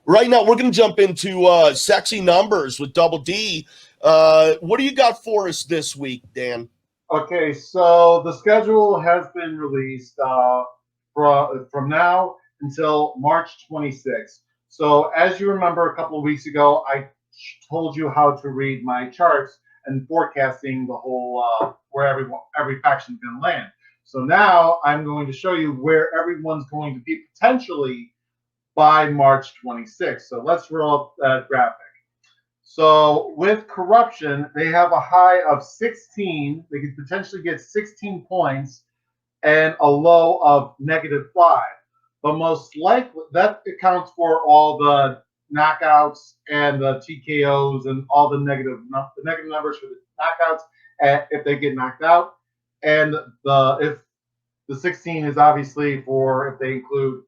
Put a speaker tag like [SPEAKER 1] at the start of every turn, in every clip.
[SPEAKER 1] Right now, we're going to jump into sexy numbers with Double D. What do you got for us this week, Dan?
[SPEAKER 2] Okay, so the schedule has been released from now until March 26th. So, as you remember, a couple of weeks ago, I told you how to read my charts and forecasting the whole where every faction is going to land. So now I'm going to show you where everyone's going to be potentially by March 26th. So let's roll up that graphic. So with corruption, they have a high of 16. They could potentially get 16 points and a low of -5. But most likely, that accounts for all the knockouts and the TKOs and all the negative numbers for the knockouts if they get knocked out. And if the 16 is obviously for if they include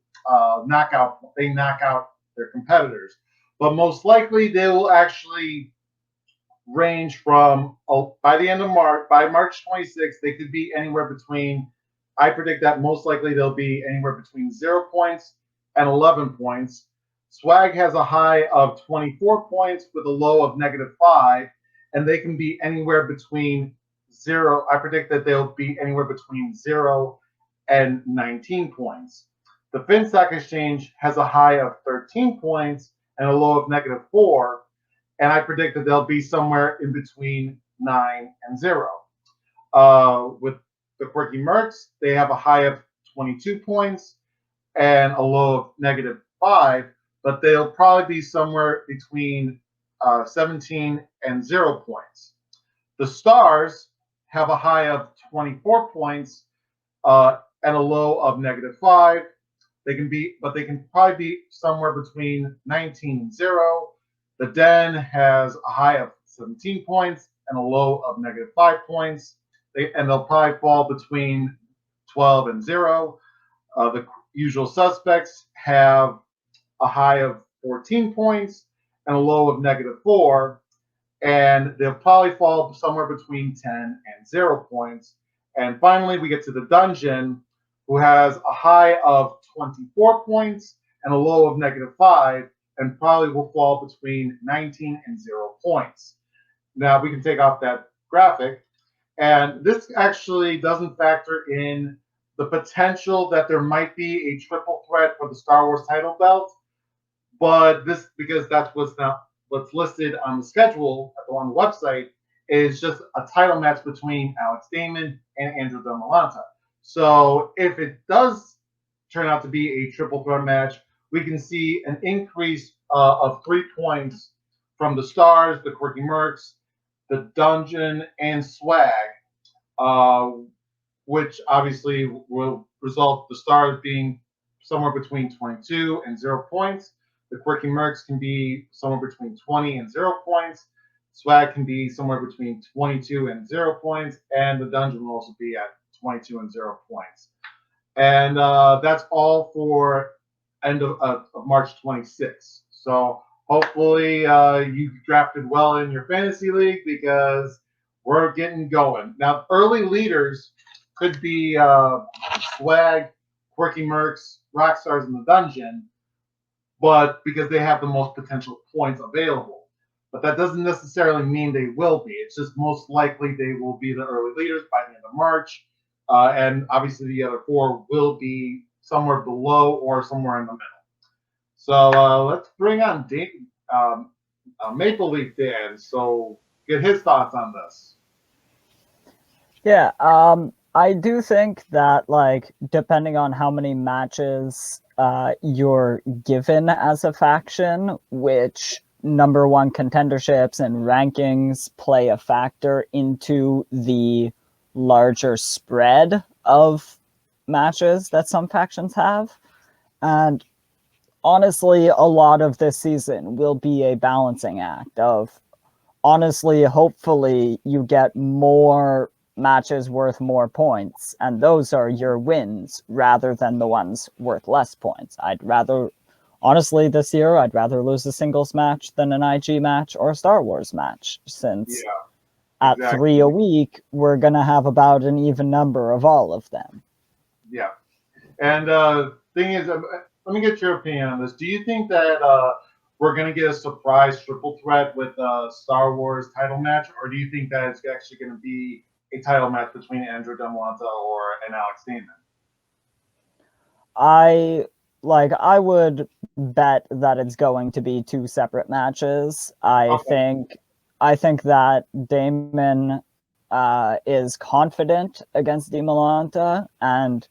[SPEAKER 2] they knock out their competitors. But most likely they will actually range from by the end of March, by March 26th, they could be anywhere between. I predict that most likely they'll be anywhere between 0 points and 11 points. Swag has a high of 24 points with a low of -5, and they can be anywhere between zero. I predict that they'll be anywhere between 0 and 19 points. The FinStock Exchange has a high of 13 points and a low of -4, and I predict that they'll be somewhere in between 9 and 0. With the Quirky Mercs, they have a high of 22 points and a low of -5, but they'll probably be somewhere between 17 and 0 points. The Stars have a high of 24 points and a low of -5. But they can probably be somewhere between 19 and 0. The Den has a high of 17 points and a low of -5 points. They'll probably fall between 12 and 0. The Usual Suspects have a high of 14 points and a low of -4. And they'll probably fall somewhere between 10 and 0 points. And finally, we get to the Dungeon, who has a high of 24 points and a low of -5, and probably will fall between 19 and 0 points. Now we can take off that graphic, and this actually doesn't factor in the potential that there might be a triple threat for the Star Wars title belt, but this because that's what's listed on the schedule on the website is just a title match between Alex Damon and Andrew Del Malanta. So if it does turn out to be a triple threat match, we can see an increase of 3 points from the Stars, the Quirky Mercs, the Dungeon, and Swag, uh, which obviously will result the Stars being somewhere between 22 and 0 points. The Quirky Mercs can be somewhere between 20 and 0 points. Swag can be somewhere between 22 and 0 points, and the Dungeon will also be at 22 and 0 points. And that's all for end of March 26th. So hopefully you drafted well in your fantasy league because we're getting going. Now, early leaders could be Swag, Quirky Mercs, Rockstars in the Dungeon, but because they have the most potential points available. But that doesn't necessarily mean they will be. It's just most likely they will be the early leaders by the end of March. And obviously the other four will be somewhere below or somewhere in the middle. So let's bring on Maple Leaf Dan. So get his thoughts on this.
[SPEAKER 3] Yeah, I do think that, like, depending on how many matches you're given as a faction, which number one contenderships and rankings play a factor into the larger spread of matches that some factions have. And honestly, a lot of this season will be a balancing act of, honestly, hopefully you get more matches worth more points, and those are your wins rather than the ones worth less points. Honestly, this year, I'd rather lose a singles match than an IG match or a Star Wars match, since at 3 a week, we're going to have about an even number of all of them.
[SPEAKER 2] Yeah. And thing is, let me get your opinion on this. Do you think that we're gonna get a surprise triple threat with a Star Wars title match, or do you think that it's actually gonna be a title match between Andrew Demolanta or and Alex Damon?
[SPEAKER 3] I would bet that it's going to be two separate matches.
[SPEAKER 2] Okay.
[SPEAKER 3] I think that Damon is confident against Demolanta and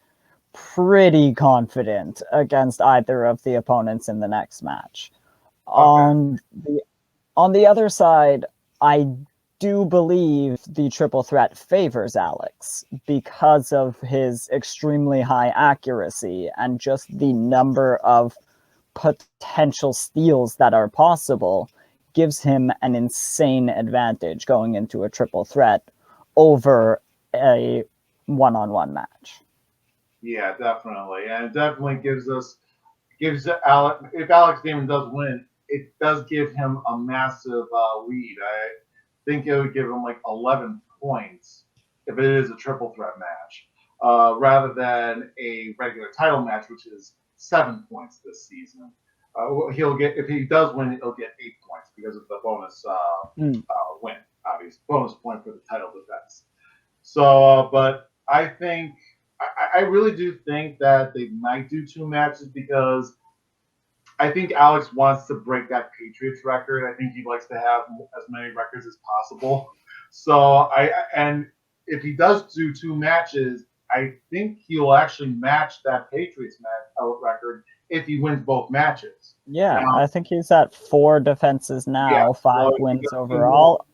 [SPEAKER 3] pretty confident against either of the opponents in the next match.
[SPEAKER 2] Okay.
[SPEAKER 3] On the other side, I do believe the triple threat favors Alex because of his extremely high accuracy and just the number of potential steals that are possible gives him an insane advantage going into a triple threat over a one-on-one match.
[SPEAKER 2] Yeah, definitely, and it definitely gives Alex, if Alex Damon does win, it does give him a massive lead. I think it would give him like 11 points if it is a triple threat match, rather than a regular title match, which is 7 points this season. He'll get, if he does win, he'll get 8 points because of the bonus win, obviously bonus point for the title defense. So, but I think I really do think that they might do two matches because I think Alex wants to break that Patriots record. I think he likes to have as many records as possible. So and if he does do two matches, I think he'll actually match that Patriots match record if he wins both matches.
[SPEAKER 3] Yeah,
[SPEAKER 2] Now,
[SPEAKER 3] I think he's at 4 defenses
[SPEAKER 2] yeah,
[SPEAKER 3] now,
[SPEAKER 2] so
[SPEAKER 3] 5
[SPEAKER 2] if he
[SPEAKER 3] wins
[SPEAKER 2] does win more,
[SPEAKER 3] overall.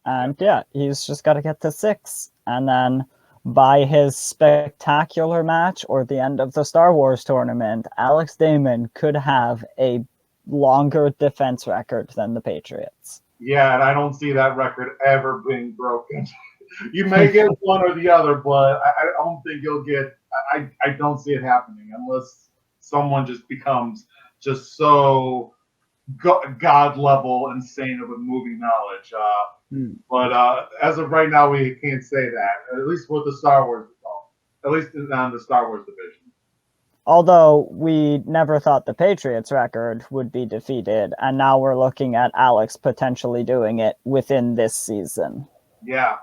[SPEAKER 3] And yeah, he's just got to get to 6. And then by his spectacular match or the end of the Star Wars tournament, Alex Damon could have a longer defense record than the Patriots.
[SPEAKER 2] yeah, and I don't see that record ever being broken. You may get one or the other, but I don't think you'll get. I don't see it happening unless someone just becomes just so god level insane of a movie knowledge. But as of right now, we can't say that. At least with the Star Wars, at least on the Star Wars division.
[SPEAKER 3] Although we never thought the Patriots record would be defeated, and now we're looking at Alex potentially doing it within this season.
[SPEAKER 2] Yeah.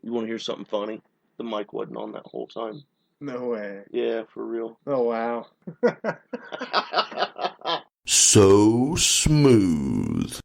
[SPEAKER 1] You want to hear something funny? The mic wasn't on that whole time.
[SPEAKER 4] No way.
[SPEAKER 1] Yeah, for real.
[SPEAKER 4] Oh, wow.
[SPEAKER 5] So smooth.